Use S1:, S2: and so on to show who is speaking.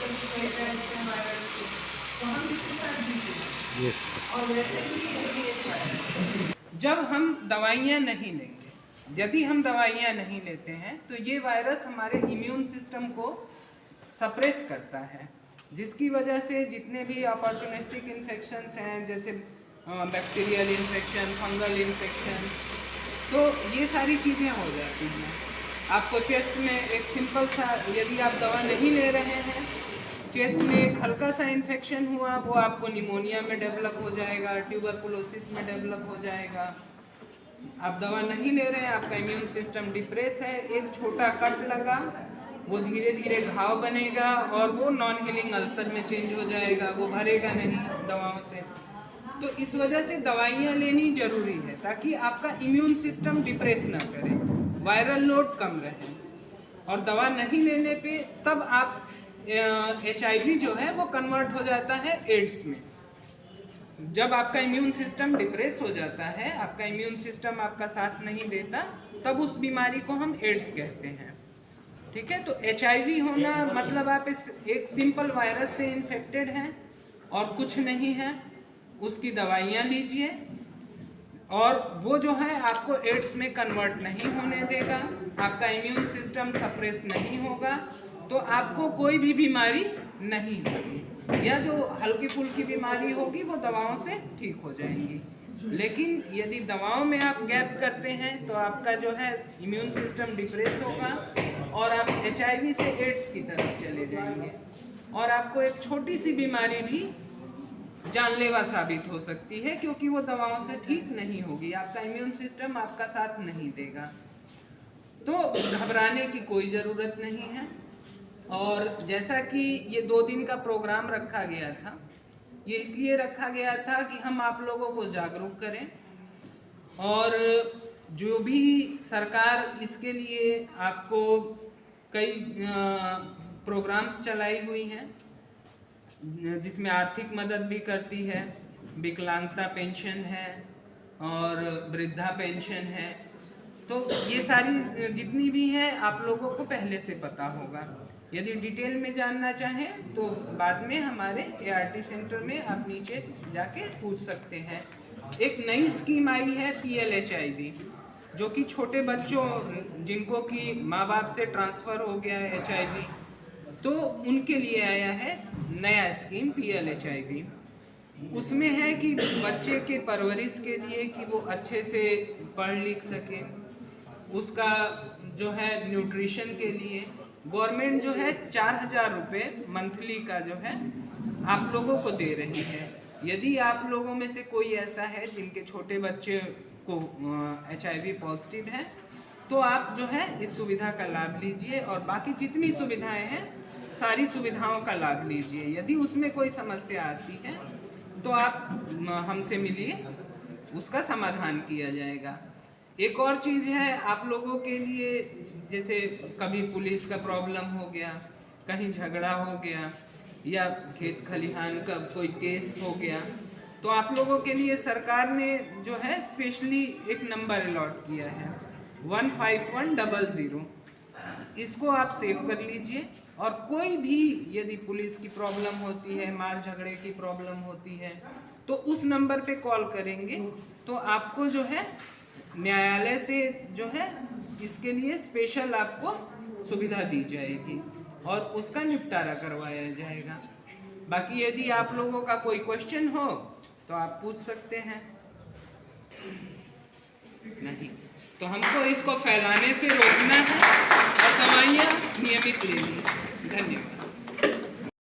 S1: System को कहते हैं इसमें वायरस को, तो हम इसके साथ जीते। और वैसे ही जब हम दवाइयाँ नहीं लेंगे, यदि हम दवाइयाँ नहीं लेते हैं तो ये वायरस हमारे इम्यून सिस्टम को सप्रेस करता है, जिसकी वजह से जितने भी अपॉर्चुनिस्टिक इन्फेक्शंस हैं जैसे बैक्टीरियल इन्फेक्शन, फंगल इन्फेक्शन, तो ये सारी चीज़ें हो जाती हैं। आपको चेस्ट में एक सिंपल सा, यदि आप दवा नहीं ले रहे हैं, चेस्ट में एक हल्का सा इन्फेक्शन हुआ, वो आपको निमोनिया में डेवलप हो जाएगा, ट्यूबरकुलोसिस में डेवलप हो जाएगा। आप दवा नहीं ले रहे हैं, आपका इम्यून सिस्टम डिप्रेस है, एक छोटा कट लगा, वो धीरे धीरे घाव बनेगा और वो नॉन हीलिंग अल्सर में चेंज हो जाएगा, वो भरेगा नहीं दवाओं से। तो इस वजह से दवाइयाँ लेनी जरूरी है ताकि आपका इम्यून सिस्टम डिप्रेस ना करे, वायरल लोड कम रहे। और दवा नहीं लेने पे तब आप HIV जो है वो कन्वर्ट हो जाता है एड्स में। जब आपका इम्यून सिस्टम डिप्रेस हो जाता है, आपका इम्यून सिस्टम आपका साथ नहीं देता, तब उस बीमारी को हम एड्स कहते हैं। ठीक है, तो HIV होना मतलब आप एक सिंपल वायरस से इन्फेक्टेड हैं और कुछ नहीं है, उसकी दवाइयाँ लीजिए और वो जो है आपको एड्स में कन्वर्ट नहीं होने देगा, आपका इम्यून सिस्टम सप्रेस नहीं होगा, तो आपको कोई भी बीमारी नहीं होगी, या जो हल्की फुल्की बीमारी होगी वो दवाओं से ठीक हो जाएंगी। लेकिन यदि दवाओं में आप गैप करते हैं तो आपका जो है इम्यून सिस्टम डिप्रेस होगा और आप HIV से एड्स की तरफ चले जाएंगे और आपको एक छोटी सी बीमारी भी जानलेवा साबित हो सकती है, क्योंकि वो दवाओं से ठीक नहीं होगी, आपका इम्यून सिस्टम आपका साथ नहीं देगा। तो घबराने की कोई ज़रूरत नहीं है। और जैसा कि ये 2 दिन का प्रोग्राम रखा गया था, ये इसलिए रखा गया था कि हम आप लोगों को जागरूक करें, और जो भी सरकार इसके लिए आपको कई प्रोग्राम्स चलाई हुई हैं जिसमें आर्थिक मदद भी करती है, विकलांगता पेंशन है और वृद्धा पेंशन है, तो ये सारी जितनी भी है आप लोगों को पहले से पता होगा। यदि डिटेल में जानना चाहें तो बाद में हमारे ART सेंटर में आप नीचे जाके पूछ सकते हैं। एक नई स्कीम आई है PLHIV, जो कि छोटे बच्चों जिनको कि माँ बाप से ट्रांसफ़र हो गया है HIV, तो उनके लिए आया है नया स्कीम PLHIV। उसमें है कि बच्चे के परवरिश के लिए कि वो अच्छे से पढ़ लिख सके, उसका जो है न्यूट्रिशन के लिए गवर्नमेंट जो है 4000 रुपये मंथली का जो है आप लोगों को दे रही है। यदि आप लोगों में से कोई ऐसा है जिनके छोटे बच्चे को HIV पॉजिटिव है, तो आप जो है इस सुविधा का लाभ लीजिए और बाकी जितनी सुविधाएं हैं सारी सुविधाओं का लाभ लीजिए। यदि उसमें कोई समस्या आती है तो आप हमसे मिलिए, उसका समाधान किया जाएगा। एक और चीज़ है आप लोगों के लिए, जैसे कभी पुलिस का प्रॉब्लम हो गया, कहीं झगड़ा हो गया या खेत खलिहान का कोई केस हो गया, तो आप लोगों के लिए सरकार ने जो है स्पेशली एक नंबर अलॉट किया है 15100। इसको आप सेव कर लीजिए और कोई भी यदि पुलिस की प्रॉब्लम होती है, मार झगड़े की प्रॉब्लम होती है, तो उस नंबर पे कॉल करेंगे तो आपको जो है न्यायालय से जो है इसके लिए स्पेशल आपको सुविधा दी जाएगी और उसका निपटारा करवाया जाएगा। बाकी यदि आप लोगों का कोई क्वेश्चन हो तो आप पूछ सकते हैं। नहीं तो हमको इसको फैलाने से रोकना है और दवाइयाँ नियमित लेनी। धन्यवाद।